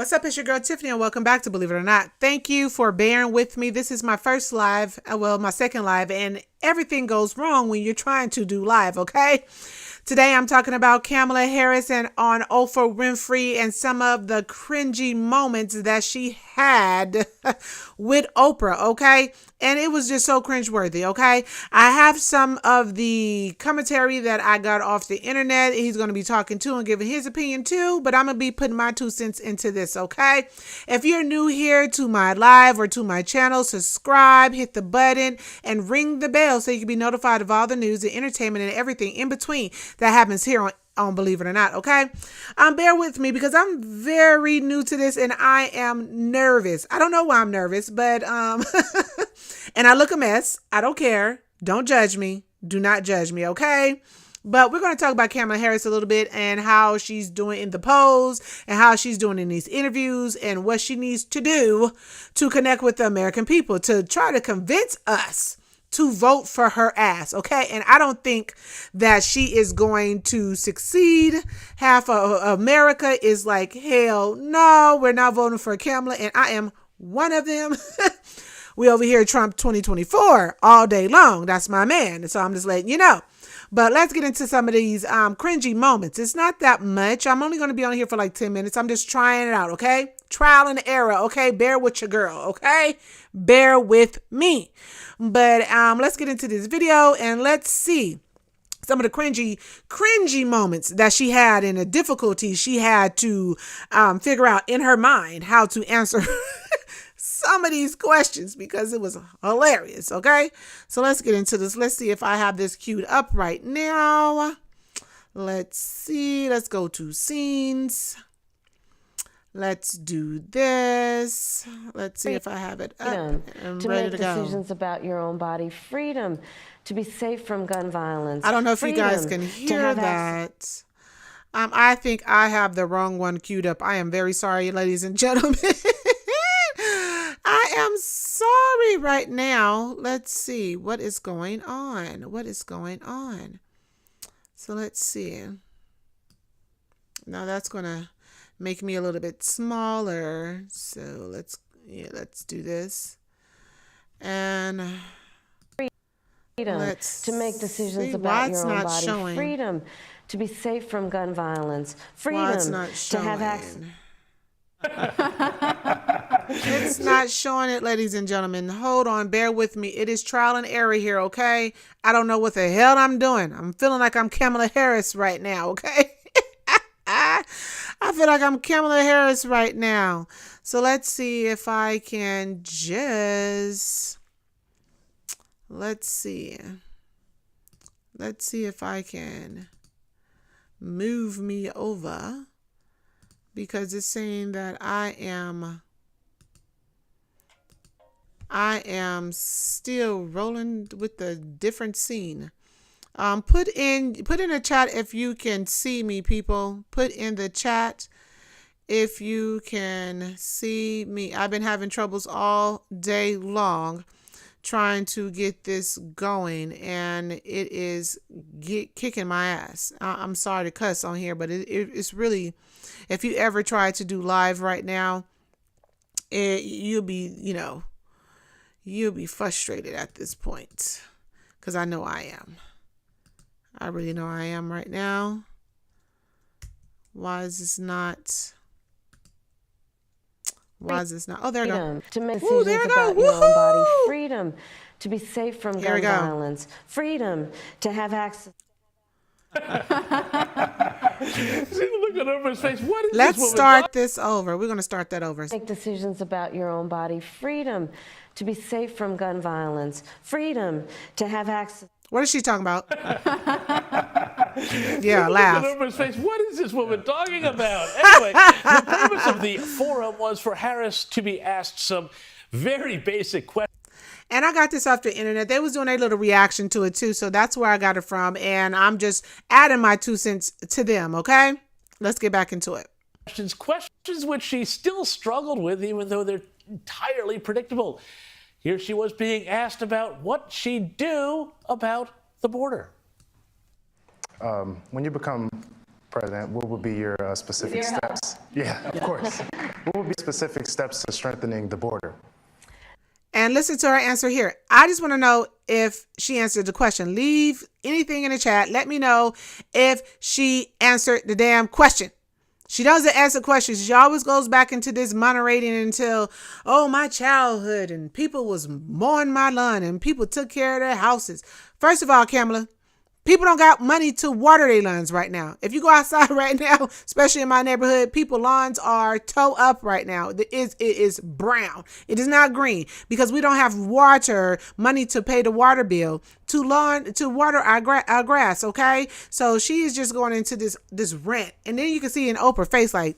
What's up? It's your girl Tiffany and welcome back to Believe It or Not. Thank you for bearing with me. This is my first live, my second live, and everything goes wrong when you're trying to do live, okay? Today I'm talking about Kamala Harris and on Oprah Winfrey and some of the cringy moments that she had with Oprah, okay? And it was just so cringeworthy, okay? I have some of the commentary that I got off the internet. He's going to be talking to and giving his opinion too, but I'm going to be putting my 2 cents into this, okay? If you're new here to my live or to my channel, subscribe, hit the button, and ring the bell so you can be notified of all the news, the entertainment, and everything in between that happens here on Believe It or Not, okay? Bear with me because I'm very new to this and I am nervous. I don't know why I'm nervous, but and I look a mess. I don't care. Don't judge me. Do not judge me, okay? But we're going to talk about Kamala Harris a little bit and how she's doing in the polls and how she's doing in these interviews and what she needs to do to connect with the American people to try to convince us to vote for her ass, okay? And I don't think that she is going to succeed. Half of America is like, hell no, we're not voting for Kamala, and I am one of them. We over here Trump 2024 all day long. That's my man. So I'm just letting you know. But let's get into some of these cringy moments. It's not that much. I'm only going to be on here for like 10 minutes. I'm just trying it out, okay? Trial and error, okay? Bear with your girl, okay? Bear with me. But let's get into this video and let's see some of the cringy moments that she had and the difficulties she had to figure out in her mind how to answer some of these questions because it was hilarious, okay? So let's get into this. Let's see if I have this queued up right now. Let's see. Let's go to scenes. Let's do this. Let's see if I have it up and ready to go. Decisions about your own body. Freedom to be safe from gun violence. I don't know if you guys can hear that. I think I have the wrong one queued up. I am very sorry, ladies and gentlemen. I am sorry right now. Let's see what is going on. What is going on? So let's see. Now that's going to make me a little bit smaller. So let's do this. And freedom to make decisions about your own body. Showing. Freedom to be safe from gun violence. Freedom to have access. It's not showing it, ladies and gentlemen. Hold on, bear with me. It is trial and error here, okay? I don't know what the hell I'm doing. I'm feeling like I'm Kamala Harris right now, okay? I feel like I'm Kamala Harris right now. So let's see if I can just... Let's see if I can move me over because it's saying that I am still rolling with the different scene. Put in the chat if you can see me, people. Put in the chat if you can see me. I've been having troubles all day long trying to get this going, and it is kicking my ass. I'm sorry to cuss on here, but it's really, if you ever try to do live right now, you'll be frustrated at this point, because I know I am. I really know I am right now. Why is this not? Oh, there we go. To make decisions about your own body. Freedom to be safe from gun violence. Freedom to have access. See the look on Oprah's face. What is Let's this start this over. We're going to start that over. Make decisions about your own body. Freedom to be safe from gun violence. Freedom to have access. What is she talking about? Yeah, laugh. Look on Oprah's face. What is this woman talking about? Anyway, the purpose of the forum was for Harris to be asked some very basic questions. And I got this off the internet. They was doing a little reaction to it too. So that's where I got it from. And I'm just adding my 2 cents to them. Okay, let's get back into it. Questions which she still struggled with, even though they're entirely predictable. Here she was being asked about what she'd do about the border. When you become president, what would be your specific steps? Yeah, of course. What would be specific steps to strengthening the border? And listen to her answer here. I just want to know if she answered the question. Leave anything in the chat. Let me know if she answered the damn question. She doesn't answer questions. She always goes back into this moderating until, oh, my childhood and people was mowing my lawn and people took care of their houses. First of all, Kamala, people don't got money to water their lawns right now. If you go outside right now, especially in my neighborhood, people's lawns are toe up right now. It is brown. It is not green because we don't have money to pay the water bill to water our grass. Okay, so she is just going into this rant, and then you can see in Oprah face like,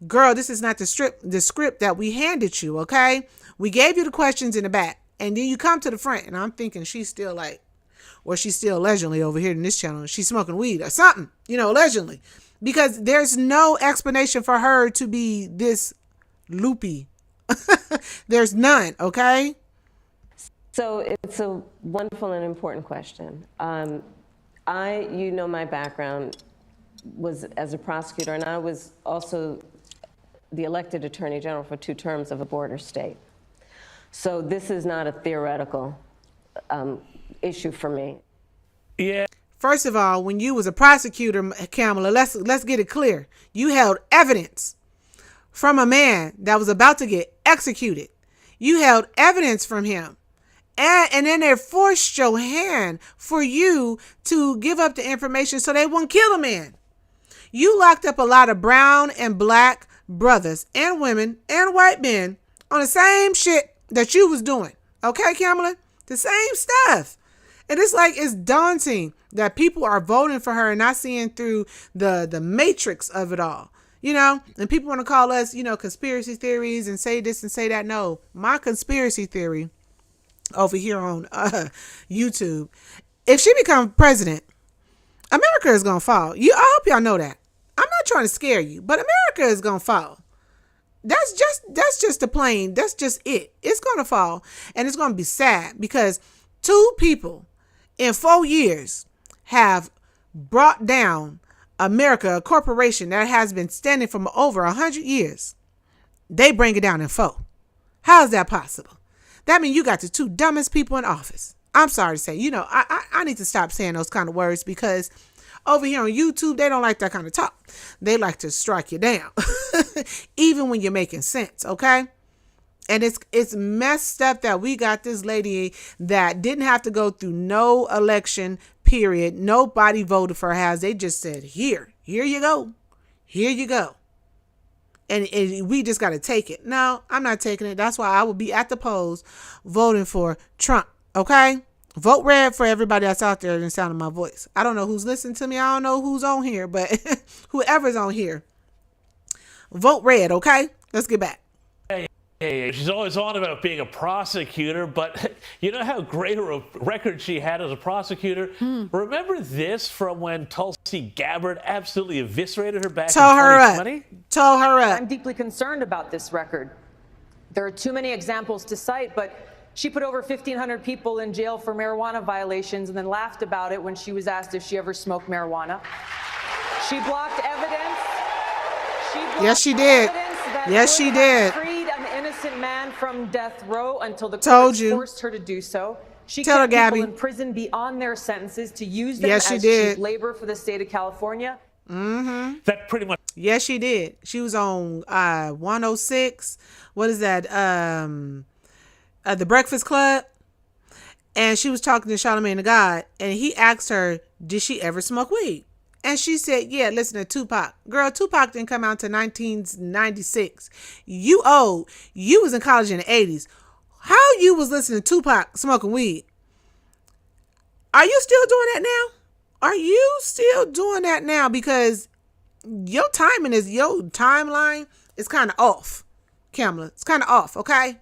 girl, this is not the script that we handed you. Okay, we gave you the questions in the back, and then you come to the front, and I'm thinking she's still like, or she's still allegedly over here in this channel. She's smoking weed or something, allegedly, because there's no explanation for her to be this loopy. There's none. Okay. So it's a wonderful and important question. My background was as a prosecutor, and I was also the elected attorney general for 2 terms of a border state. So this is not a theoretical issue for me. Yeah. First of all, when you was a prosecutor, Kamala, let's get it clear. You held evidence from a man that was about to get executed. You held evidence from him. And then they forced your hand for you to give up the information so they wouldn't kill a man. You locked up a lot of brown and black brothers and women and white men on the same shit that you was doing. Okay, Kamala? The same stuff. And it's daunting that people are voting for her and not seeing through the matrix of it all. And people want to call us, conspiracy theories and say this and say that. No, my conspiracy theory over here on YouTube, if she becomes president, America is going to fall. I hope y'all know that. I'm not trying to scare you, but America is going to fall. That's just the plane. That's just it. It's going to fall, and it's going to be sad because 2 people in 4 years have brought down America, a corporation that has been standing for over 100 years. They bring it down in 4. How is that possible? That means you got the 2 dumbest people in office. I'm sorry to say, I need to stop saying those kind of words because over here on YouTube, they don't like that kind of talk. They like to strike you down, even when you're making sense, okay? And it's messed up that we got this lady that didn't have to go through no election period. Nobody voted for her. They just said, here you go. Here you go. And we just got to take it. No, I'm not taking it. That's why I will be at the polls voting for Trump. Okay? Vote red for everybody that's out there in the sound of my voice. I don't know who's listening to me. I don't know who's on here, but whoever's on here, vote red. Okay? Let's get back. Hey, she's always on about being a prosecutor, but you know how great a record she had as a prosecutor? Remember this from when Tulsi Gabbard absolutely eviscerated her back in 2020? Toe her up. I'm deeply concerned about this record. There are too many examples to cite, but she put over 1,500 people in jail for marijuana violations and then laughed about it when she was asked if she ever smoked marijuana. She blocked evidence. Yes, she did. Yes, she did. Freed an innocent man from death row until the court forced her to do so. She kept people in prison beyond their sentences to use them as cheap labor for the state of California. Mm-hmm. That pretty much. Yes, she did. She was on 106. What is that? The Breakfast Club. And she was talking to Charlamagne the God. And he asked her, did she ever smoke weed? And she said, yeah, listen to Tupac. Girl, Tupac didn't come out until 1996. You old. You was in college in the 80s. How you was listening to Tupac smoking weed? Are you still doing that now? Are you still doing that now? Because your timeline is kind of off, Kamala. It's kind of off, okay?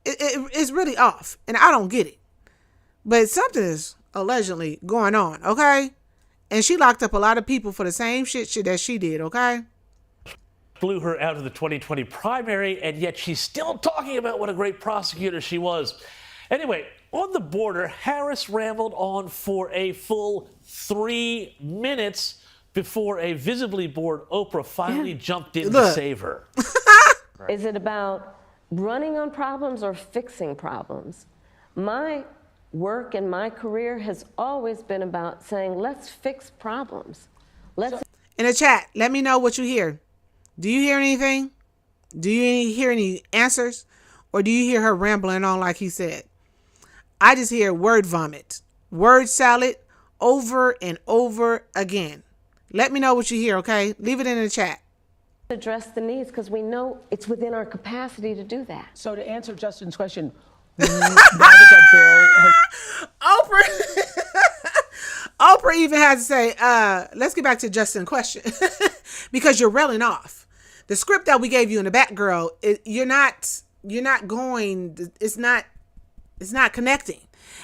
It's really off, and I don't get it. But something is allegedly going on, okay? And she locked up a lot of people for the same shit that she did, okay? Blew her out of the 2020 primary, and yet she's still talking about what a great prosecutor she was. Anyway, on the border, Harris rambled on for a full 3 minutes before a visibly bored Oprah finally jumped in to Look. save her. Is it about running on problems or fixing problems? My work and my career has always been about saying, let's fix problems. Let's In the chat, let me know what you hear. Do you hear anything? Do you hear any answers? Or do you hear her rambling on like he said? I just hear word vomit, word salad over and over again. Let me know what you hear, okay? Leave it in the chat. address the needs because we know it's within our capacity to do that. So to answer Justin's question, now that that bill has Oprah even had to say, let's get back to Justin's question because you're railing off. The script that we gave you in the back, girl, you're not going, it's not connecting.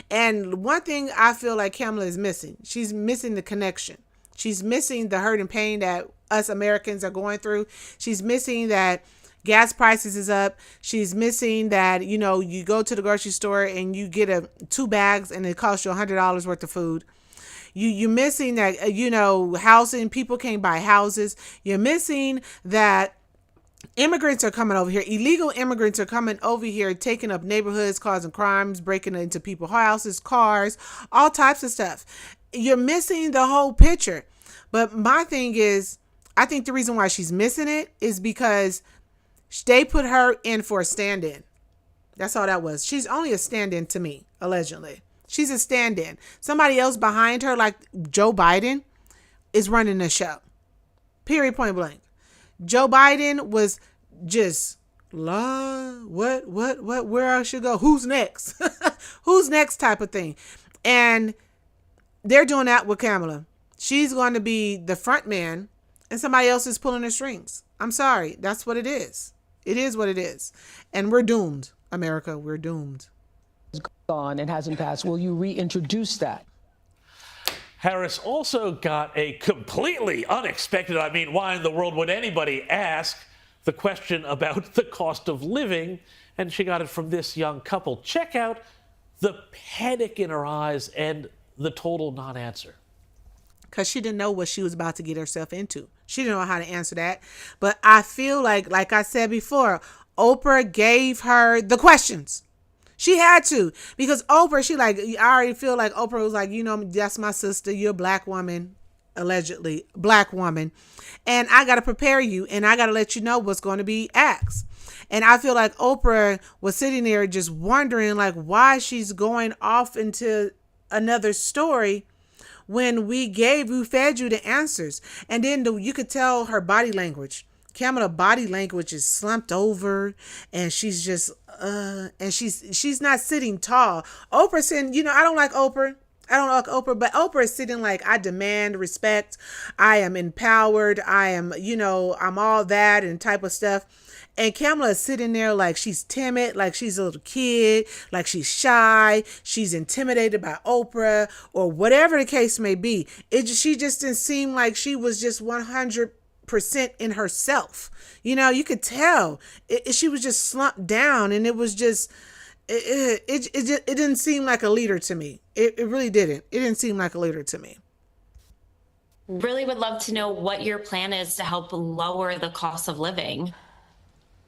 And one thing I feel like Kamala is missing, she's missing the connection. She's missing the hurt and pain that us Americans are going through. She's missing that gas prices is up. She's missing that, you know, you go to the grocery store and you get 2 bags and it costs you $100 worth of food. You're missing that, you know, housing, people can't buy houses. You're missing that immigrants are coming over here. Illegal immigrants are coming over here, taking up neighborhoods, causing crimes, breaking into people's houses, cars, all types of stuff. You're missing the whole picture. But my thing is, I think the reason why she's missing it is because they put her in for a stand-in. That's all that was. She's only a stand-in to me, allegedly. She's a stand-in. Somebody else behind her, like Joe Biden, is running the show. Period, point blank. Joe Biden was just, what, where I should go? Who's next? Who's next type of thing. And they're doing that with Kamala. She's going to be the front man and somebody else is pulling the strings. I'm sorry. That's what it is. It is what it is. And we're doomed, America. We're doomed. gone and hasn't passed. Will you reintroduce that? Harris also got a completely unexpected, I mean, why in the world would anybody ask the question about the cost of living? And she got it from this young couple. Check out the panic in her eyes and the total non-answer. Because she didn't know what she was about to get herself into. She didn't know how to answer that. But I feel like I said before, Oprah gave her the questions. She had to. Because Oprah, I already feel like Oprah was like, you know, that's my sister. You're a black woman, allegedly. Black woman. And I got to prepare you. And I got to let you know what's going to be asked. And I feel like Oprah was sitting there just wondering, like, why she's going off into another story when we fed you the answers. And then you could tell her body language. Kamala body language is slumped over and she's just, and she's not sitting tall. Oprah sitting, you know, I don't like Oprah, but Oprah is sitting like, I demand respect. I am empowered. I am, you know, I'm all that and type of stuff. And Kamala is sitting there like she's timid, like she's a little kid, like she's shy, she's intimidated by Oprah or whatever the case may be. She just didn't seem like she was just 100% in herself. You know, you could tell she was just slumped down, and it was just, it didn't seem like a leader to me. It really didn't. It didn't seem like a leader to me. Really would love to know what your plan is to help lower the cost of living.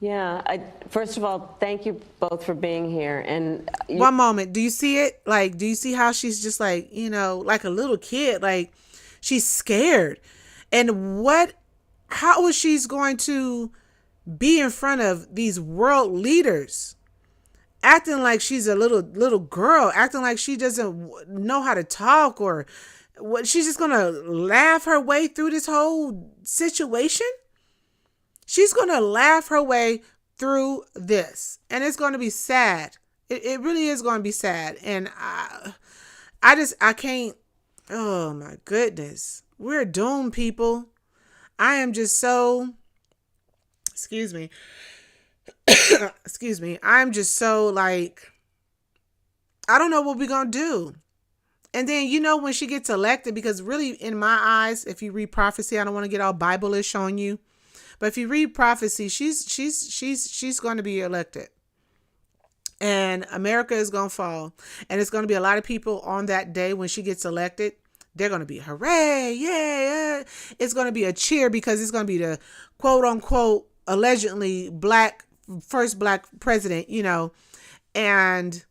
Yeah, first of all, thank you both for being here. And one moment, do you see it? Like, do you see how she's just like, you know, like a little kid, like she's scared. And how is she's going to be in front of these world leaders, acting like she's a little girl, acting like she doesn't know how to talk, or what? She's just going to laugh her way through this whole situation? She's going to laugh her way through this. And it's going to be sad. It really is going to be sad. And I can't. Oh, my goodness. We're doomed, people. I am just so. Excuse me. Excuse me. I'm just so like. I don't know what we're going to do. And then, you know, when she gets elected, because really, in my eyes, if you read prophecy, I don't want to get all Bible-ish on you. But if you read prophecy, she's going to be elected. And America is going to fall. And it's going to be a lot of people on that day when she gets elected They're going to be hooray, yeah. It's going to be a cheer because it's going to be the quote unquote allegedly first black president, and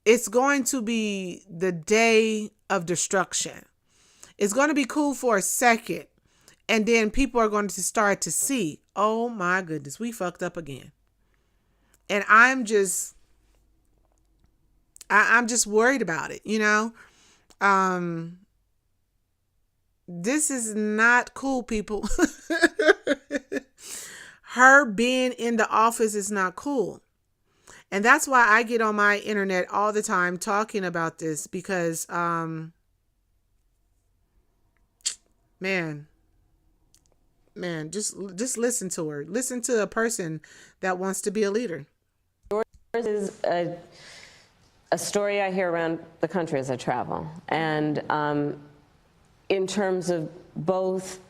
it's going to be the day of destruction. It's going to be cool for a second, and then people are going to start to see, oh my goodness, we fucked up again. And I'm just worried about it, This is not cool, people. Her being in the office is not cool. And that's why I get on my internet all the time talking about this because, man, just listen to her. Listen to a person that wants to be a leader. Yours is a story I hear around the country as I travel. And in terms of both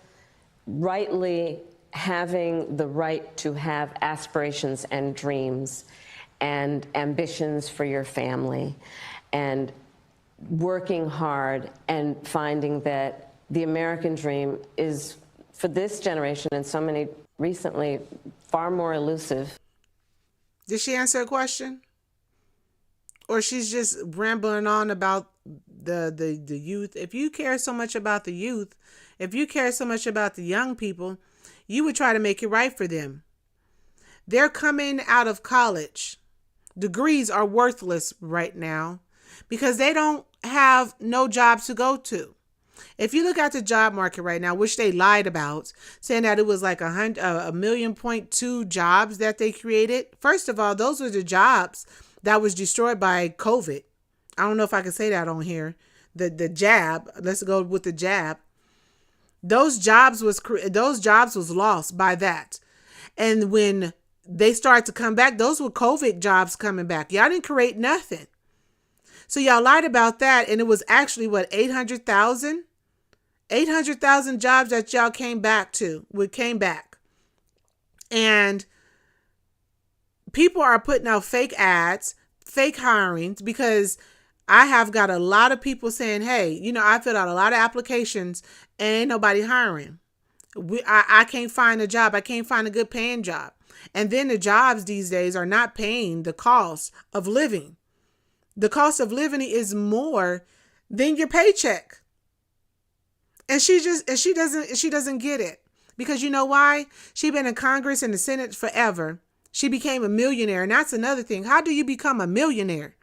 rightly having the right to have aspirations and dreams and ambitions for your family and working hard and finding that the American dream is, for this generation and so many recently, far more elusive. Did she answer a question? Or she's just rambling on about the youth? If you care so much about the youth, if you care so much about the young people, you would try to make it right for them. They're coming out of college. Degrees are worthless right now because they don't have no jobs to go to. If you look at the job market right now, which they lied about, saying that it was like 1.2 million jobs that they created. First of all, those were the jobs that was destroyed by COVID. I don't know if I can say that on here. The jab. Let's go with the jab. Those jobs was lost by that. And when they started to come back, those were COVID jobs coming back. Y'all didn't create nothing. So y'all lied about that. And it was actually 800,000? 800,000 jobs that y'all came back. And people are putting out fake ads, fake hirings, because I have got a lot of people saying, hey, I filled out a lot of applications and ain't nobody hiring. I can't find a job. I can't find a good paying job. And then the jobs these days are not paying the cost of living. The cost of living is more than your paycheck. And she doesn't get it. Because you know why? She's been in Congress and the Senate forever. She became a millionaire. And that's another thing. How do you become a millionaire?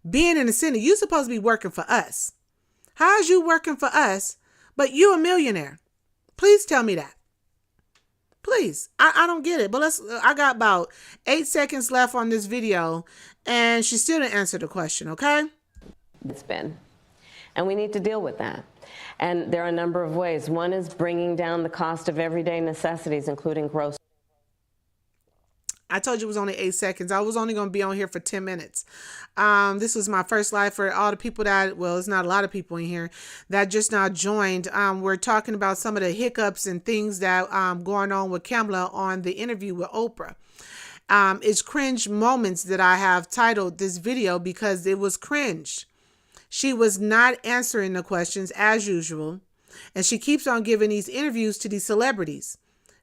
Being in the Senate, you're supposed to be working for us. How is you working for us, but you a millionaire? Please tell me that. Please. I don't get it. But I got about 8 seconds left on this video, and she still didn't answer the question, okay? It's been. And we need to deal with that. And there are a number of ways. One is bringing down the cost of everyday necessities, including groceries. I told you it was only 8 seconds. I was only going to be on here for 10 minutes. This was my first live for all the people that, well, it's not a lot of people in here that just now joined. We're talking about some of the hiccups and things that going on with Kamala on the interview with Oprah. It's cringe moments that I have titled this video because it was cringe. She was not answering the questions as usual. And she keeps on giving these interviews to these celebrities.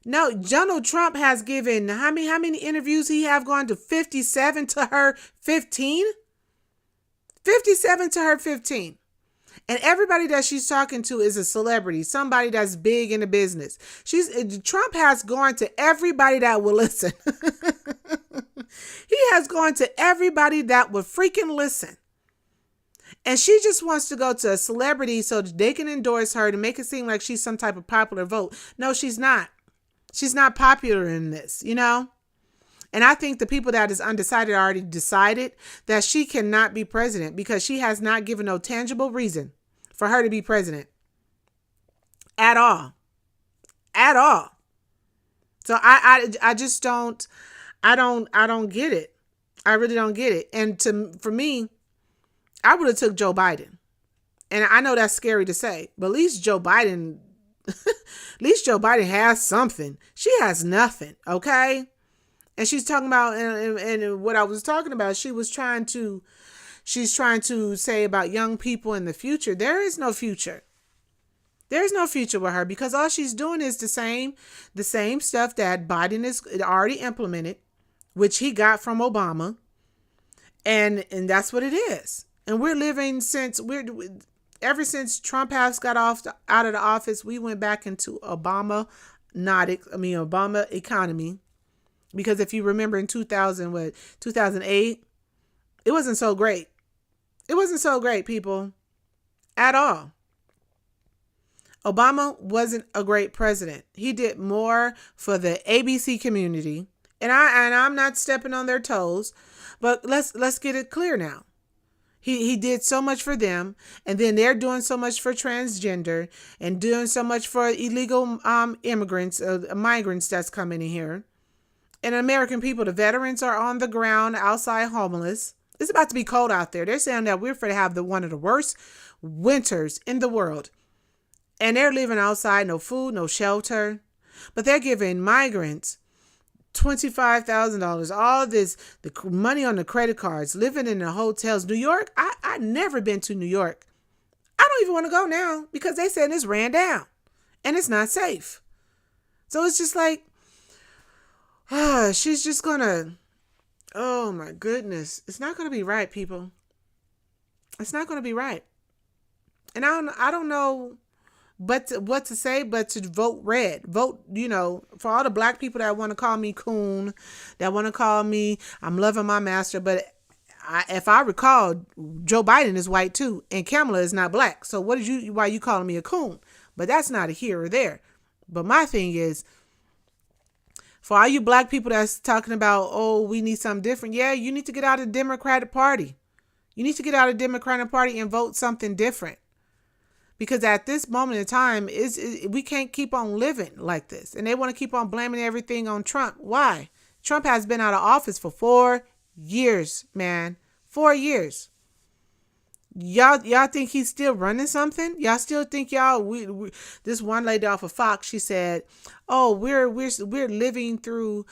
No, Donald Trump has given how many interviews he have gone to? 57 to her 15? 57 to her 15. And everybody that she's talking to is a celebrity, somebody that's big in the business. Trump has gone to everybody that will listen. He has gone to everybody that would freaking listen. And she just wants to go to a celebrity so that they can endorse her to make it seem like she's some type of popular vote. No, she's not. She's not popular in this, And I think the people that is undecided already decided that she cannot be president because she has not given no tangible reason for her to be president. At all. At all. So I just don't get it. I really don't get it. And for me, I would have took Joe Biden. And I know that's scary to say, but at least Joe Biden has something. She has nothing, okay? And she's talking about, and what I was talking about, she was trying to she's trying to say about young people in the future. There is no future. There's no future with her because all she's doing is the same stuff that Biden has already implemented, which he got from Obama. And that's what it is. And we're living ever since Trump has got out of the office, we went back into Obama economy. Because if you remember in 2008, it wasn't so great. It wasn't so great, people, at all. Obama wasn't a great president. He did more for the ABC community. And I'm not stepping on their toes, but let's get it clear now. He did so much for them, and then they're doing so much for transgender and doing so much for illegal immigrants, migrants that's coming in here. And American people, the veterans are on the ground outside homeless. It's about to be cold out there. They're saying that we're going to have one of the worst winters in the world. And they're living outside, no food, no shelter. But they're giving migrants $25,000, all this, the money on the credit cards, living in the hotels. New York, I never been to New York. I don't even want to go now because they said it's ran down and it's not safe. So it's just like, she's just gonna, oh my goodness. It's not going to be right, people. It's not going to be right. And I don't know what to say, but to vote red. Vote, for all the black people that want to call me coon, that want to call me, I'm loving my master. But if I recall, Joe Biden is white too, and Kamala is not black. So why are you calling me a coon? But that's not a here or there. But my thing is, for all you black people that's talking about, oh, we need something different. Yeah, you need to get out of the Democratic Party. You need to get out of the Democratic Party and vote something different. Because at this moment in time, we can't keep on living like this. And they want to keep on blaming everything on Trump. Why? Trump has been out of office for 4 years, man. 4 years. Y'all think he's still running something? Y'all still think this one lady off of Fox, she said, oh, we're living through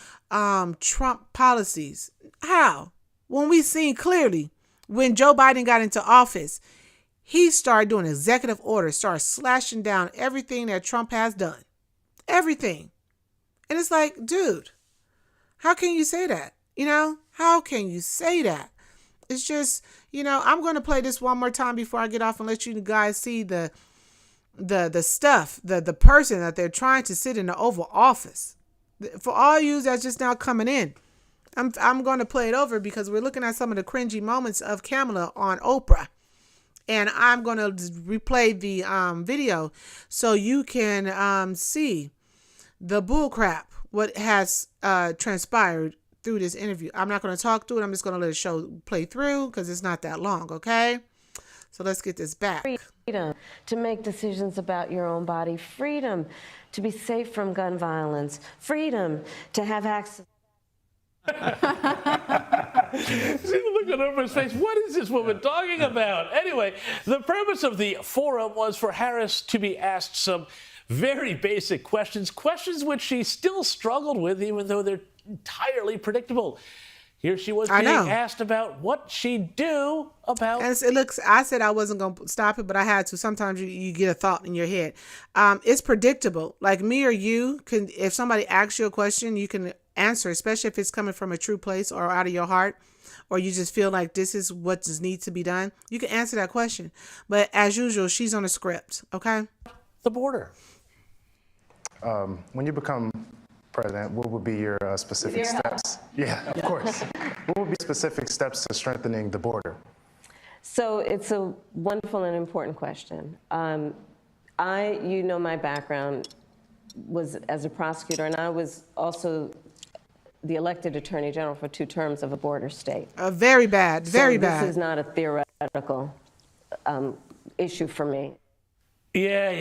Trump policies. How? When we seen clearly when Joe Biden got into office, he started doing executive orders, started slashing down everything that Trump has done. Everything. And it's like, dude, how can you say that? How can you say that? It's just, I'm going to play this one more time before I get off and let you guys see the stuff, the person that they're trying to sit in the Oval Office. For all you that's just now coming in, I'm going to play it over because we're looking at some of the cringy moments of Kamala on Oprah. And I'm going to replay the video so you can see the bullcrap, what has transpired through this interview. I'm not going to talk through it. I'm just going to let the show play through because it's not that long, okay? So let's get this back. Freedom to make decisions about your own body. Freedom to be safe from gun violence. Freedom to have access. See the look on Oprah's face. What is this woman talking about? Anyway, the purpose of the forum was for Harris to be asked some very basic questions which she still struggled with, even though they're entirely predictable. Here she was being asked about what she'd do about. And it looks, I said I wasn't going to stop it, but I had to. Sometimes you get a thought in your head. It's predictable. Like me or you can, if somebody asks you a question, you can answer, especially if it's coming from a true place or out of your heart, or you just feel like this is what needs to be done. You can answer that question. But as usual, she's on a script. Okay. The border. When you become president, what would be your specific steps? Yeah, of course. What would be specific steps to strengthening the border? So it's a wonderful and important question. My background was as a prosecutor, and I was also the elected attorney general for 2 terms of a border state. Very bad, very bad. This is not a theoretical issue for me. Yeah.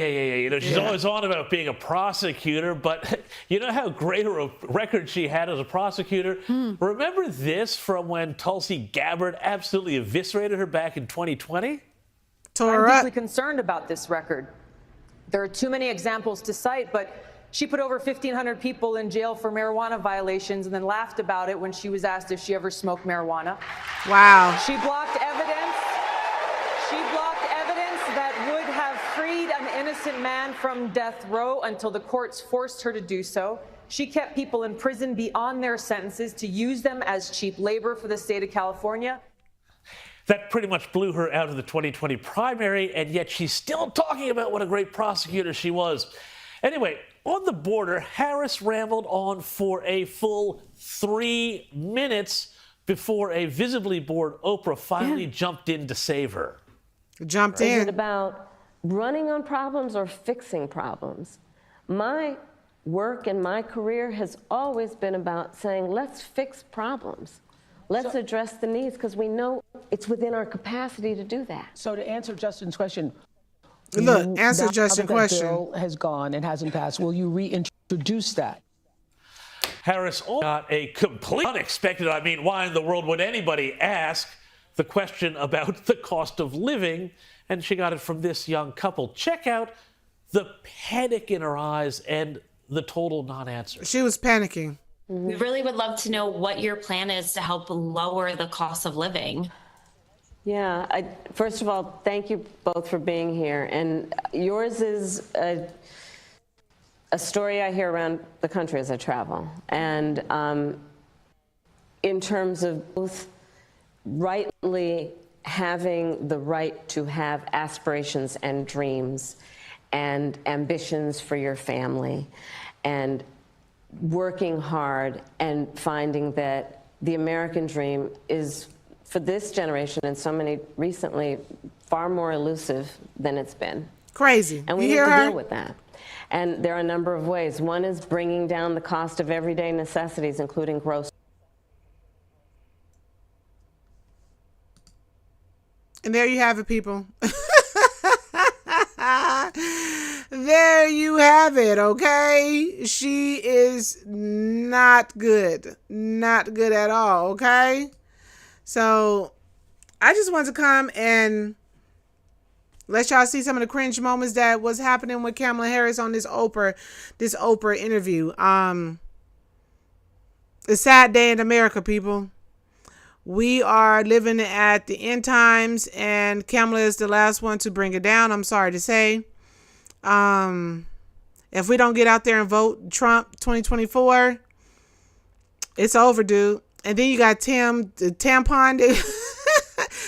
She's always on about being a prosecutor, but you know how great a record she had as a prosecutor? Remember this from when Tulsi Gabbard absolutely eviscerated her back in 2020? I'm deeply concerned about this record. There are too many examples to cite, but she put over 1,500 people in jail for marijuana violations and then laughed about it when she was asked if she ever smoked marijuana. Wow. She blocked evidence innocent man from death row until the courts forced her to do so. She kept people in prison beyond their sentences to use them as cheap labor for the state of California. That pretty much blew her out of the 2020 primary, and yet she's still talking about what a great prosecutor she was. Anyway, on the border, Harris rambled on for a full 3 minutes before a visibly bored Oprah finally jumped in to save her. Jumped Is in. it about running on problems or fixing problems? My work and my career has always been about saying, let's fix problems. Let's address the needs, because we know it's within our capacity to do that. So to answer Justin's question, Look, answer now Justin's that question. bill has gone and hasn't passed, will you reintroduce that? Harris got a complete unexpected, I mean, why in the world would anybody ask the question about the cost of living? And she got it from this young couple. Check out the panic in her eyes and the total non-answer. She was panicking. We really would love to know what your plan is to help lower the cost of living. Yeah, first of all, thank you both for being here. And yours is a story I hear around the country as I travel. And in terms of both rightly having the right to have aspirations and dreams and ambitions for your family, and working hard and finding that the American dream is, for this generation and so many recently, far more elusive than it's been. Crazy. And we You need hear to her? deal with that. And there are a number of ways. One is bringing down the cost of everyday necessities, including groceries. And there you have it, people. There you have it, okay? She is not good. Not good at all, okay? So I just wanted to come and let y'all see some of the cringe moments that was happening with Kamala Harris on this Oprah interview. A sad day in America, people. We are living at the end times, and Kamala is the last one to bring it down, I'm sorry to say. If we don't get out there and vote Trump 2024, it's over, dude. And then you got Tim, the tampon.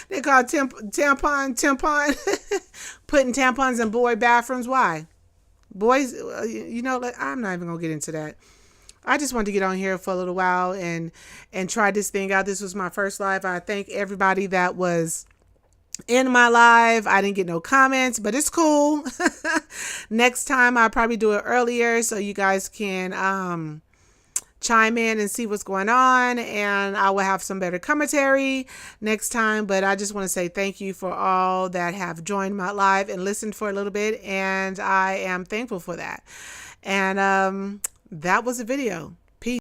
They call it tampon. Putting tampons in boy bathrooms. Why? Boys, you know, I'm not even going to get into that. I just wanted to get on here for a little while and try this thing out. This was my first live. I thank everybody that was in my live. I didn't get no comments, but it's cool. Next time I'll probably do it earlier so you guys can chime in and see what's going on, and I will have some better commentary next time. But I just want to say thank you for all that have joined my live and listened for a little bit, and I am thankful for that. And that was the video.